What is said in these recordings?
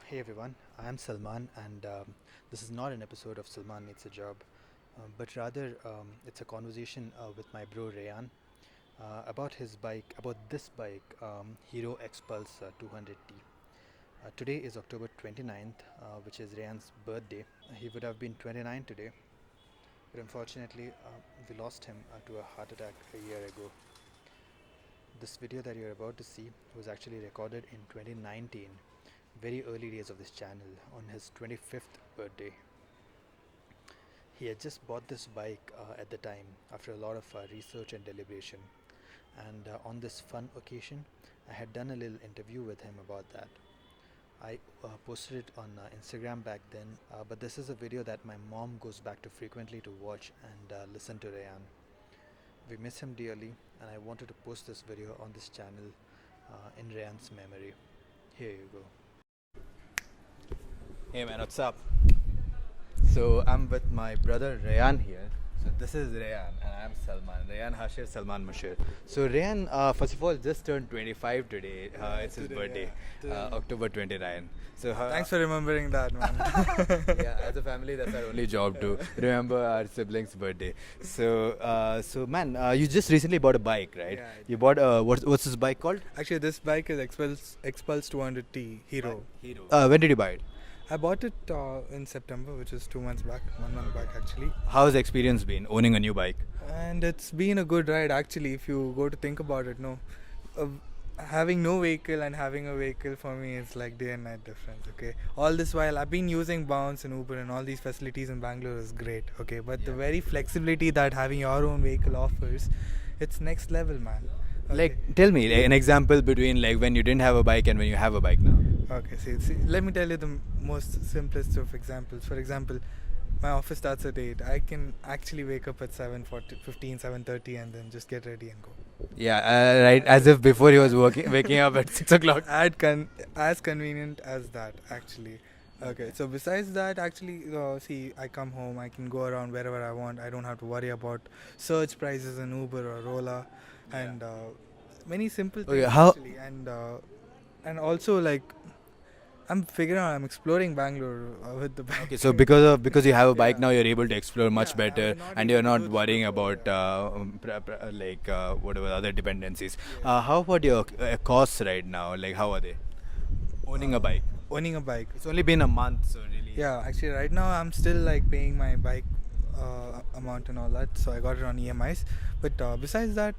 Hey everyone, I am Salman, and this is not an episode of Salman Needs a Job, but rather it's a conversation with my bro Rayan about his bike, about this bike, Hero X Pulse 200T. Today is October 29th, which is Rayan's birthday. He would have been 29 today, but unfortunately, we lost him to a heart attack a year ago. This video that you're about to see was actually recorded in 2019, very early days of this channel, on his 25th birthday. He had just bought this bike at the time after a lot of research and deliberation. And on this fun occasion, I had done a little interview with him about that. I posted it on Instagram back then, but this is a video that my mom goes back to frequently to watch and listen to Rayan. We miss him dearly, and I wanted to post this video on this channel in Rayan's memory. Here you go. Hey man, what's up? So I'm with my brother Rayan here. So this is Rayan and I'm Salman. Rayan Hashir, Salman Mushir. So Rayan, first of all, just turned 25 today. It's his birthday, October 29. So Thanks for remembering that, man. yeah, as a family, that's our only job to remember our siblings' birthday. So man, you just recently bought a bike, right? Yeah, You bought what's this bike called? Actually, this bike is Xpulse 200T Hero. Hero. When did you buy it? I bought it in September, which is 2 months back, 1 month back actually. How's the experience been owning a new bike? And it's been a good ride actually, if you go to think about it. No, having no vehicle and having a vehicle for me is like day and night difference. Okay, all this while I've been using Bounce and Uber and all these facilities in Bangalore is great. Okay, but the very flexibility that having your own vehicle offers, it's next level, man. Okay. Like, tell me an example between like when you didn't have a bike and when you have a bike now. Okay, see, let me tell you the most simplest of examples. For example, my office starts at 8. I can actually wake up at 7:15, 7:30 and then just get ready and go. Yeah, right. As if before he was waking up at 6 o'clock. As convenient as that, actually. Okay, so besides that, actually, see, I come home, I can go around wherever I want. I don't have to worry about search prices in Uber or Ola, and many simple things actually. And also like I'm figuring out, I'm exploring Bangalore with the bike. Okay, so because you have a bike now, you're able to explore much Yeah, better, I'm not and able you're to not do the worrying solo about whatever other dependencies. How about your costs right now? Like, how are they? Owning a bike. Owning a bike. It's only been a month, so really. Yeah, actually, right now I'm still like paying my bike amount and all that, so I got it on EMIs. But besides that,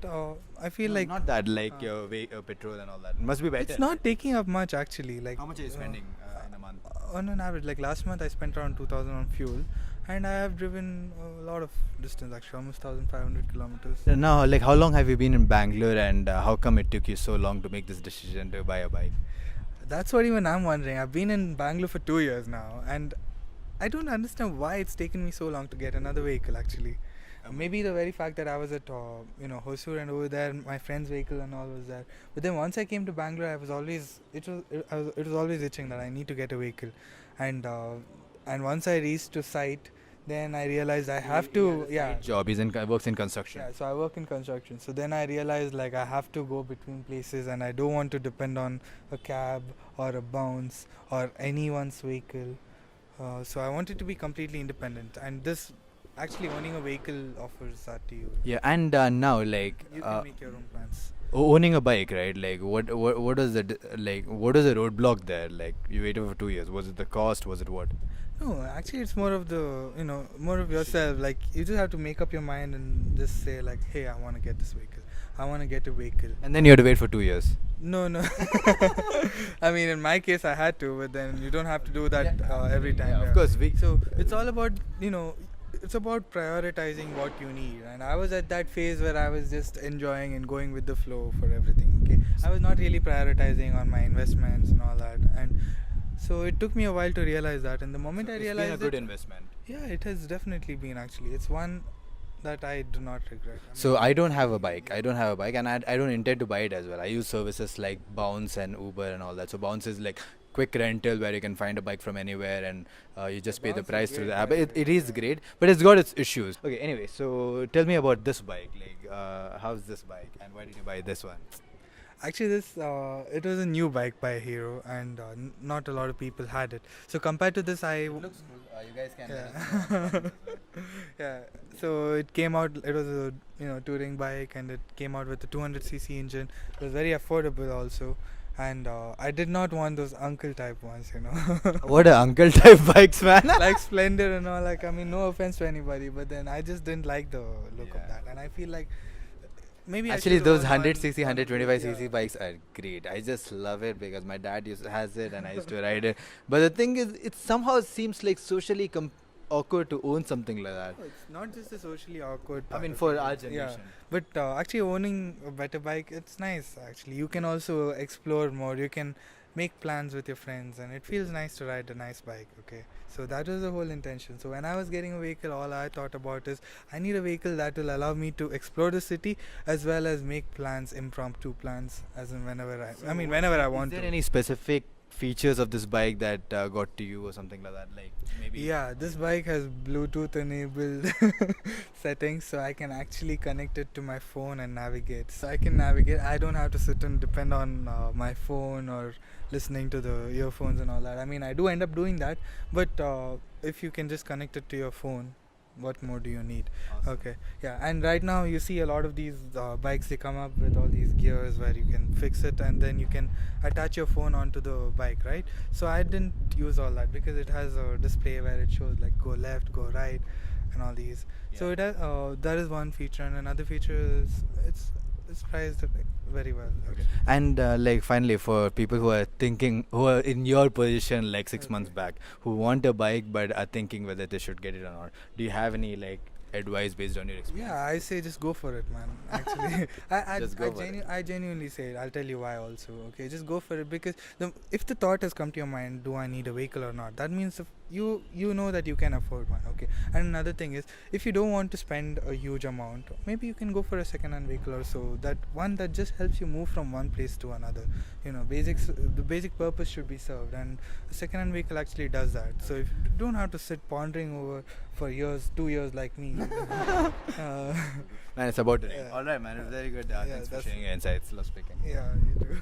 I feel No, like not that, like your petrol and all that. It must be better. it's not taking up much actually. Like How much are you spending in a month? on an average, like last month I spent around 2,000 on fuel, and I have driven a lot of distance actually, almost 1,500 kilometers. Now, like, how long have you been in Bangalore, and how come it took you so long to make this decision to buy a bike? That's what even I'm wondering. I've been in Bangalore for 2 years now, and I don't understand why it's taken me so long to get another vehicle actually. Maybe the very fact that I was at Hosur, and over there my friend's vehicle and all was there. But then once I came to Bangalore, I was always it was always itching that I need to get a vehicle, and once I reached to site, then I realized I have to Job. Works in construction. yeah. So I work in construction. So then I realized like I have to go between places, and I don't want to depend on a cab or a bounce or anyone's vehicle. So I wanted to be completely independent, and this actually owning a vehicle offers that to you. Yeah, and now like You can make your own plans. owning a bike, right? Like, what is the what is the roadblock there? Like, you waited for 2 years. Was it the cost? Was it what? No, actually, it's more of the more of yourself. Like you just have to make up your mind and just say like, hey, I want to get this vehicle. I want to get a vehicle. And then you had to wait for 2 years. No. I mean, in my case, I had to, but then you don't have to do that every time. Yeah, of course. So it's all about it's about prioritizing what you need. And I was at that phase where I was just enjoying and going with the flow for everything. Okay, I was not really prioritizing on my investments and all that, and so it took me a while to realize that. And the moment I It's realized been a good it, investment. yeah, it has definitely been actually. It's one that I do not regret. So I don't have a bike. And I don't intend to buy it as well. I use services like Bounce and Uber and all that. So Bounce is like quick rental where you can find a bike from anywhere, and you just pay the Bounce is price through the great, app. yeah, It is great, but it's got its issues. Okay, anyway, so tell me about this bike. Like, how's this bike, and why did you buy this one? Actually, this it was a new bike by Hero, and not a lot of people had it. So compared to this, Looks cool. You guys can. yeah. Yeah. So it came out. It was a touring bike, and it came out with a 200cc engine. It was very affordable also, and I did not want those uncle type ones, What a uncle type bikes, man. like Splendor and all. Like, I mean, no offense to anybody, but then I just didn't like the look of Yeah. that, and I feel like maybe I Actually, should've those owned one- 100cc, one- 125cc yeah. bikes are great. I just love it because my dad has it and I used to ride it. But the thing is, it somehow seems like socially awkward to own something like that. No, it's not just a socially awkward. I part mean, of for it, our yeah. generation. But actually owning a better bike, it's nice actually. You can also explore more. You can make plans with your friends, and it feels nice to ride a nice bike. Okay, so that was the whole intention. So when I was getting a vehicle, all I thought about is I need a vehicle that will allow me to explore the city as well as make plans, impromptu plans, as in whenever I want Is there to. any specific features of this bike that got to you or something like that? Like maybe. Yeah, this bike has Bluetooth enabled settings, so I can actually connect it to my phone and navigate. So I can navigate. I don't have to sit and depend on my phone or listening to the earphones and all that. I mean, I do end up doing that, but if you can just connect it to your phone, what more do you need? Awesome. Okay, yeah, and right now you see a lot of these bikes, they come up with all these gears where you can fix it and then you can attach your phone onto the bike, right? So I didn't use all that because it has a display where it shows like go left, go right, and all these. So Yeah. it has, that is one feature, and another feature is it's priced very well. Okay. And like finally, for people who are in your position like 6 months Okay. back, who want a bike but are thinking whether they should get it or not, do you have any like advice based on your experience? Yeah, I say just go for it, man. Actually, Just go for it. I genuinely say it. I'll tell you why also. Okay, just go for it because if the thought has come to your mind, do I need a vehicle or not? That means if you know that you can afford one. Okay, and another thing is if you don't want to spend a huge amount, maybe you can go for a second-hand vehicle or so. That one that just helps you move from one place to another. The basic purpose should be served, and a second-hand vehicle actually does that. So if you don't have to sit pondering over for years, 2 years like me. Man, it's about to ring. Yeah. All right, man. It's very good. Yeah, Thanks for that's- sharing your insights. Love speaking. Yeah, you do.